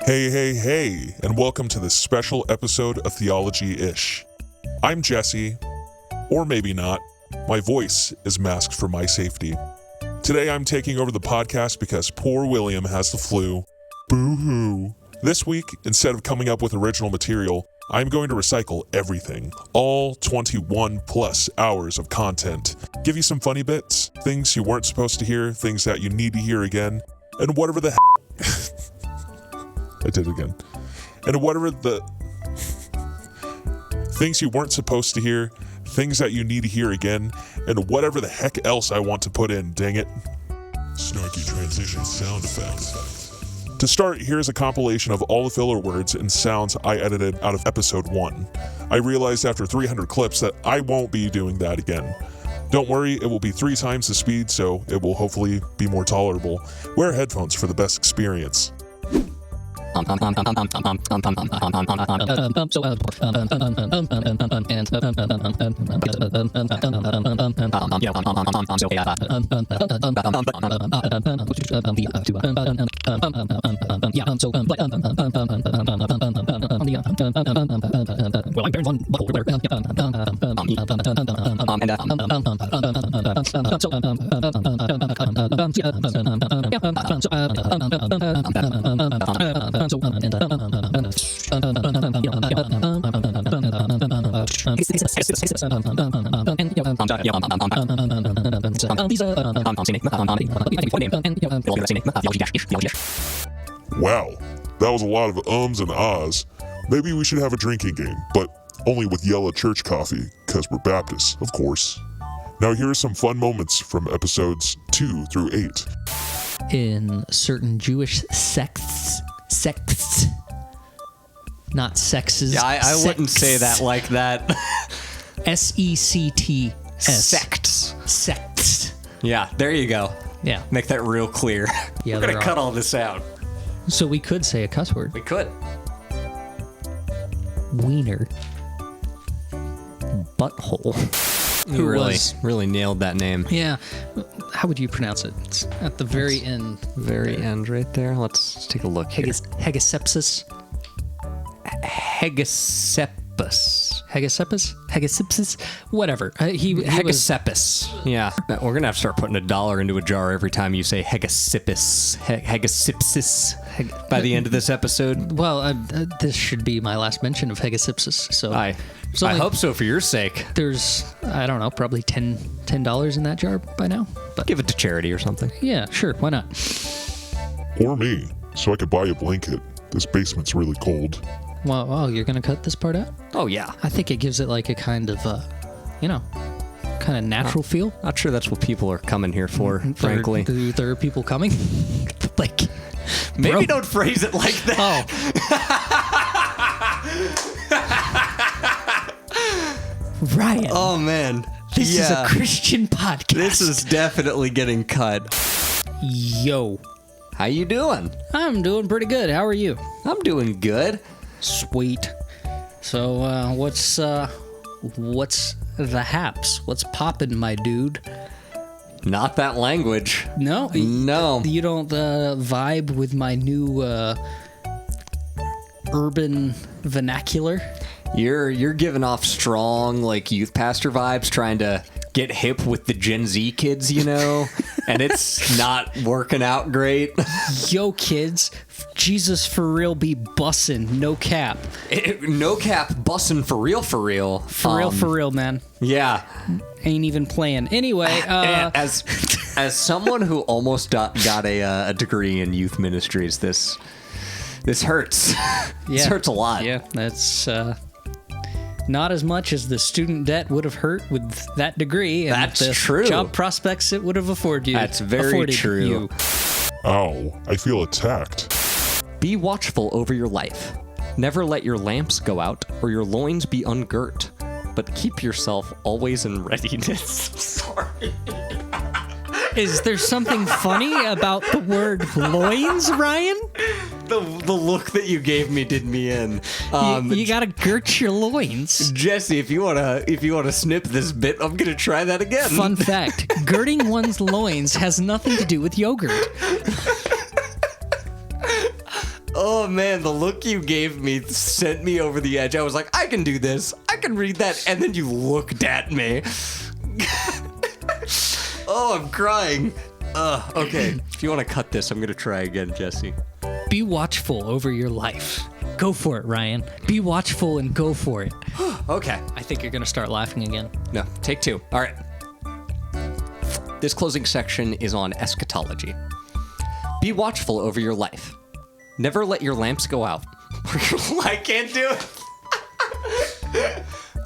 Hey, and welcome to this special episode of Theology-ish. I'm Jesse, or maybe not. My voice is masked for my safety. Today I'm taking over the podcast because poor William has the flu. Boo-hoo. This week, instead of coming up with original material, I'm going to recycle everything. All 21 plus hours of content. Give you some funny bits, things you weren't supposed to hear, things that you need to hear again, and whatever the I did it again. And whatever the things you weren't supposed to hear, things that you need to hear again, and whatever the heck else I want to put in, dang it. Snarky transition sound effects. To start, here's a compilation of all the filler words and sounds I edited out of episode 1. I realized after 300 clips that I won't be doing that again. Don't worry, it will be 3 times the speed, so it will hopefully be more tolerable. Wear headphones for the best experience. Wow, that was a lot of ums and ahs. Maybe we should have a drinking game, but only with yellow church coffee, because we're Baptists, of course. Now here are some fun moments from episodes 2 through 8. In certain Jewish sects, not sexes. Yeah, I wouldn't say that like that. S-E-C-T-S. Sects. Yeah, there you go. Yeah. Make that real clear. Yeah, we're going to cut all this out. So we could say a cuss word. We could. Wiener. Butthole. You really nailed that name. Yeah. How would you pronounce it? It's at the very end. Very end right there. Let's take a look here. Hegesepsis. Hegesepsis? Whatever. Hegesepis. Yeah. We're going to have to start putting $1 into a jar every time you say Hegesipis. Hegesipsis. By the end of this episode. Well, this should be my last mention of hegesipsis. So I hope so for your sake. There's, I don't know, probably $10 in that jar by now. But give it to charity or something. Yeah, sure. Why not? Or me, so I could buy a blanket. This basement's really cold. Well, you're going to cut this part out? Oh, yeah. I think it gives it like a kind of, kind of natural feel. Not sure that's what people are coming here for, frankly. There are people coming? Like, maybe don't phrase it like that. Oh. Ryan. Oh, man. This is a Christian podcast. This is definitely getting cut. Yo. How you doing? I'm doing pretty good. How are you? I'm doing good. Sweet. So, what's the haps? What's poppin', my dude? Not that language. No? No. You don't vibe with my new urban vernacular? You're giving off strong, like, youth pastor vibes, trying to get hip with the Gen Z kids, you know? And it's not working out great. Yo, kids, Jesus for real be bussin', no cap. No cap, bussin' for real. For real, man. Yeah. Ain't even playing. Anyway, as someone who almost got a degree in youth ministries, this hurts. Yeah. This hurts a lot. Yeah, that's not as much as the student debt would have hurt with that degree. And that's the true. Job prospects it would have afforded you. That's very true. You. Ow, I feel attacked. Be watchful over your life. Never let your lamps go out or your loins be ungirt, but keep yourself always in readiness. Sorry. Is there something funny about the word loins, Ryan? The look that you gave me did me in. You gotta girt your loins. Jesse, if you wanna snip this bit, I'm gonna try that again. Fun fact: girding one's loins has nothing to do with yogurt. Oh man, the look you gave me sent me over the edge. I was like, I can do this. I can read that. And then you looked at me. Oh, I'm crying. Okay. If you want to cut this, I'm going to try again, Jesse. Be watchful over your life. Go for it, Ryan. Be watchful and go for it. Okay. I think you're going to start laughing again. No, take two. All right. This closing section is on eschatology. Be watchful over your life. Never let your lamps go out. I can't do it.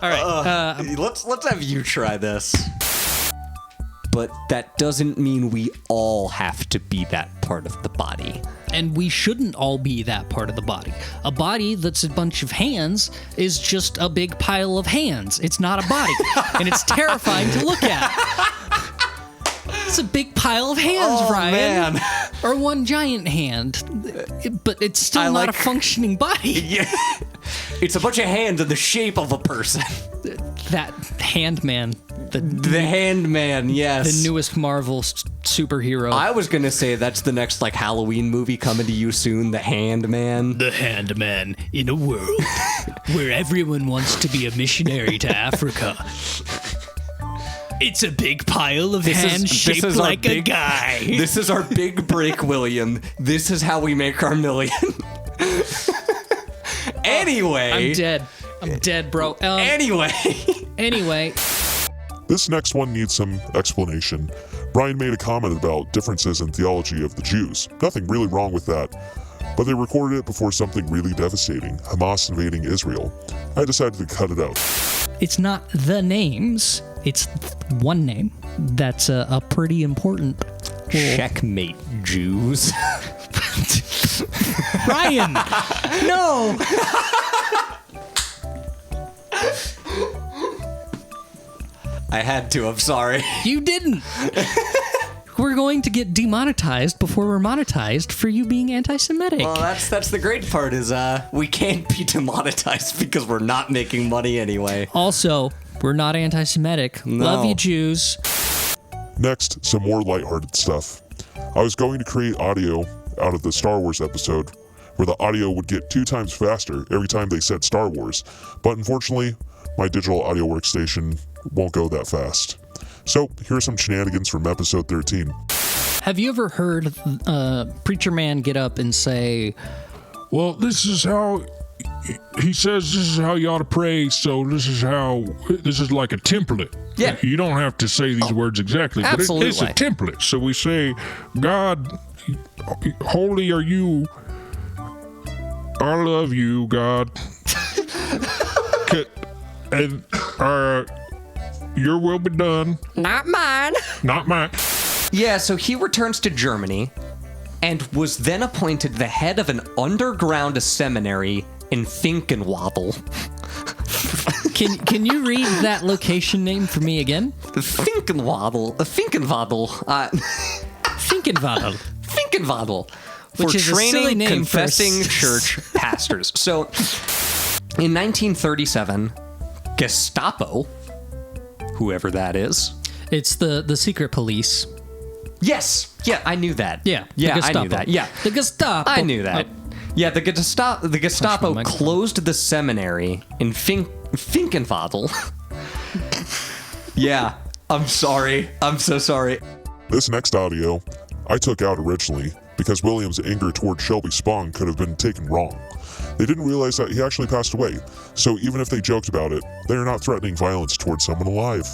All right. Let's have you try this. But that doesn't mean we all have to be that part of the body. And we shouldn't all be that part of the body. A body that's a bunch of hands is just a big pile of hands. It's not a body. And it's terrifying to look at. It's a big pile of hands, Ryan. Man. Or one giant hand. But it's still not a functioning body. Yeah. It's a bunch of hands in the shape of a person. That hand man. The hand man, yes. The newest Marvel superhero. I was going to say that's the next Halloween movie coming to you soon, The Hand Man. The Hand Man in a world where everyone wants to be a missionary to Africa. It's a big pile of hands shaped like a guy. This is our big break, William. This is how we make our million. Anyway. I'm dead, bro. Anyway. This next one needs some explanation. Brian made a comment about differences in theology of the Jews. Nothing really wrong with that. But they recorded it before something really devastating, Hamas invading Israel. I decided to cut it out. It's not the names. It's one name. That's a pretty important... Checkmate, Jews. Ryan! No! I had to, I'm sorry. You didn't. We're going to get demonetized before we're monetized for you being anti-Semitic. Well, that's the great part is we can't be demonetized because we're not making money anyway. Also, we're not anti-Semitic. No. Love you, Jews. Next, some more lighthearted stuff. I was going to create audio out of the Star Wars episode where the audio would get 2 times faster every time they said Star Wars, but unfortunately, my digital audio workstation won't go that fast. So, here are some shenanigans from episode 13. Have you ever heard Preacher Man get up and say, well, this is how, he says this is how you ought to pray, so this is like a template. Yeah. You don't have to say these words exactly, but it's a absolutely. template. So we say, God, holy are you. I love you, God. And your will be done. Not mine. Not mine. Yeah, so he returns to Germany and was then appointed the head of an underground seminary in Finkenwadel. Can you read that location name for me again? Finkenwadel. Finkenwadel. For Which is a silly training name confessing for church pastors. So, in 1937, Gestapo, whoever that is. It's the secret police. Yes. Yeah, I knew that. Yeah. Yeah, the I Gestapo. knew that. Yeah. The Gestapo. I knew that. Yeah, the Gestapo mic. closed the seminary in Finkenwadel. Yeah, I'm sorry. I'm so sorry. This next audio, I took out originally because William's anger toward Shelby Spong could have been taken wrong. They didn't realize that he actually passed away, so even if they joked about it, they are not threatening violence towards someone alive.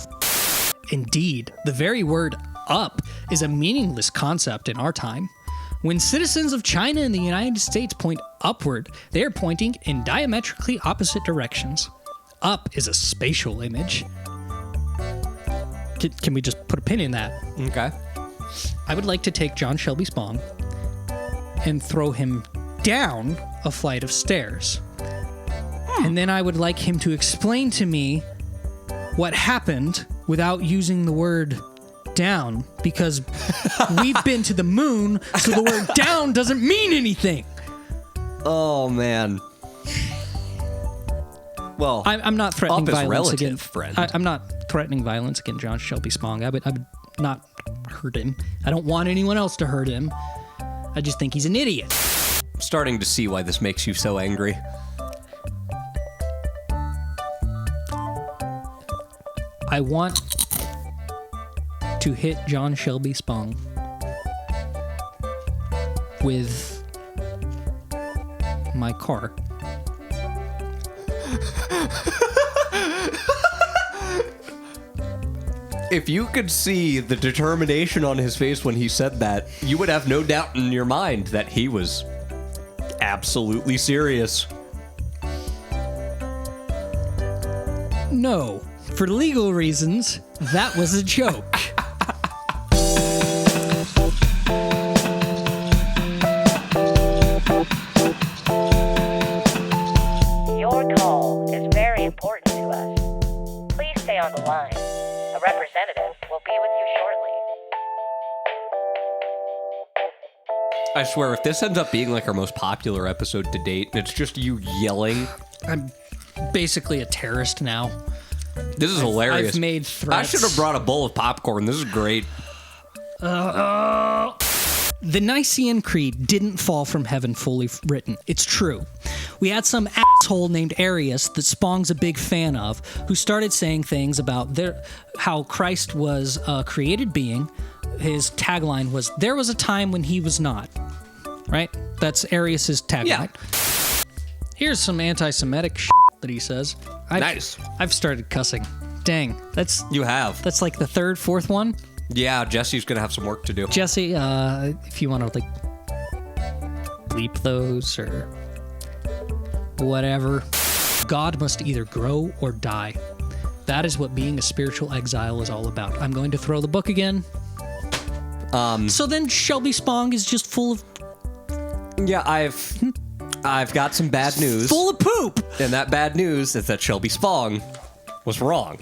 Indeed, the very word up is a meaningless concept in our time. When citizens of China and the United States point upward, they are pointing in diametrically opposite directions. Up is a spatial image. Can we just put a pin in that? Okay. I would like to take John Shelby Spong and throw him down a flight of stairs. And then I would like him to explain to me what happened without using the word down, because we've been to the moon, so the word down doesn't mean anything. Oh, man. Well, I'm not threatening up is violence relative, against friend. I'm not threatening violence against John Shelby Spong. I would not hurt him. I don't want anyone else to hurt him. I just think he's an idiot. starting to see why this makes you so angry. I want to hit John Shelby Spong with my car. If you could see the determination on his face when he said that, you would have no doubt in your mind that he was absolutely serious. No, for legal reasons, that was a joke. Your call is very important to us. Please stay on the line. A representative will be with you shortly. I swear, if this ends up being like our most popular episode to date, and it's just you yelling, I'm basically a terrorist now. this is hilarious. I've made I threats. should have brought a bowl of popcorn. This is great. The Nicene Creed didn't fall from heaven fully written. It's true. We had some asshole named Arius that Spong's a big fan of, who started saying things about how Christ was a created being. His tagline was, "There was a time when he was not." Right? That's Arius's tagline. Yeah. Here's some anti-Semitic shit that he says. Nice. I've started cussing. Dang, that's You have. like the third, fourth one. Yeah, Jesse's going to have some work to do. Jesse, if you want to like bleep those or whatever, God must either grow or die. That is what being a spiritual exile is all about. I'm going to throw the book again. So then Shelby Spong is just full of Yeah, I've got some bad news. full of poop. And that bad news is that Shelby Spong was wrong.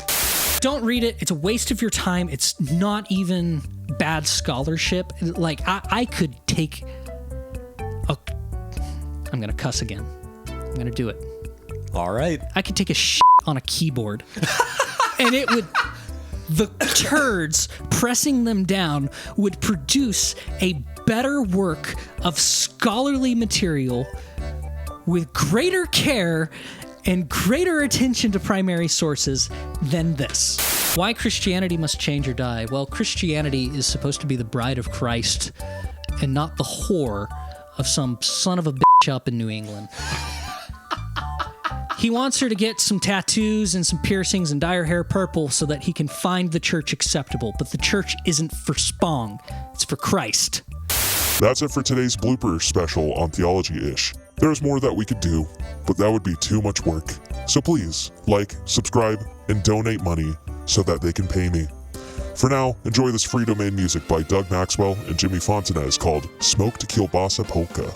Don't read it. It's a waste of your time. It's not even bad scholarship. Like I could take a. I'm gonna cuss again. I'm gonna do it. All right. I could take a shit on a keyboard, and it would. The turds pressing them down would produce a better work of scholarly material with greater care and greater attention to primary sources than this. Why Christianity must change or die? Well, Christianity is supposed to be the bride of Christ and not the whore of some son of a bitch up in New England. He wants her to get some tattoos and some piercings and dye her hair purple so that he can find the church acceptable. But the church isn't for Spong, it's for Christ. That's it for today's blooper special on Theology-ish. There's more that we could do, but that would be too much work. So please, like, subscribe, and donate money so that they can pay me. For now, enjoy this free domain music by Doug Maxwell and Jimmy Fontanez called Smoke to Kielbasa Polka.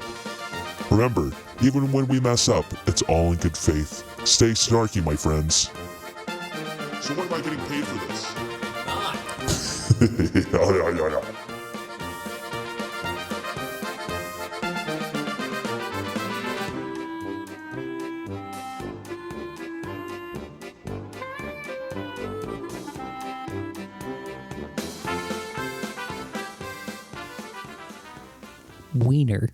Remember, even when we mess up, it's all in good faith. Stay snarky, my friends. So what am I getting paid for this? Yeah. Wiener.